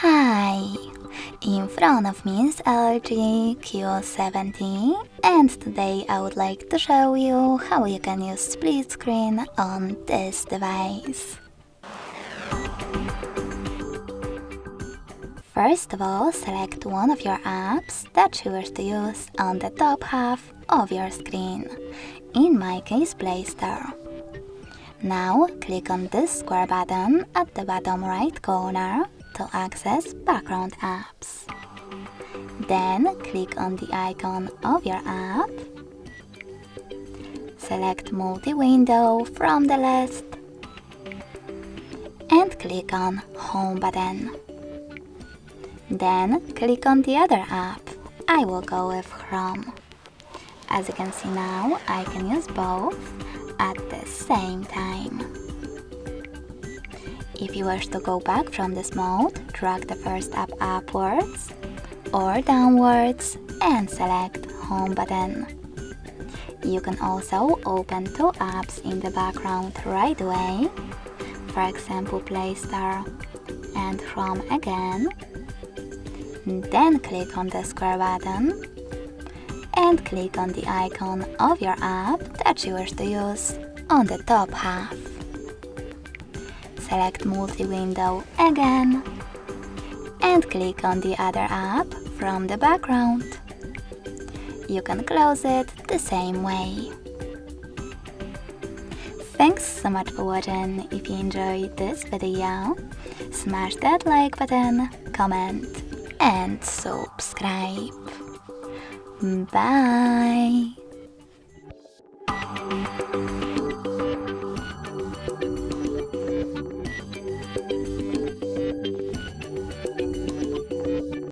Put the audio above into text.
Hi! In front of me is LG Q70 and today I would like to show you how you can use split screen on this device. First of all, select one of your apps that you wish to use on the top half of your screen, in my case Play Store. Now click on this square button at the bottom right corner to access background apps. Then click on the icon of your app, select multi-window from the list and click on Home button. Then click on the other app. I will go with Chrome. As you can see now, I can use both at the same time. If you wish to go back from this mode, drag the first app upwards or downwards and select Home button. You can also open two apps in the background right away, for example Play Store and Chrome again. Then click on the square button and click on the icon of your app that you wish to use on the top half. Select multi-window again and click on the other app from the background. You can close it the same way. Thanks so much for watching. If you enjoyed this video, smash that like button, comment and subscribe. Bye!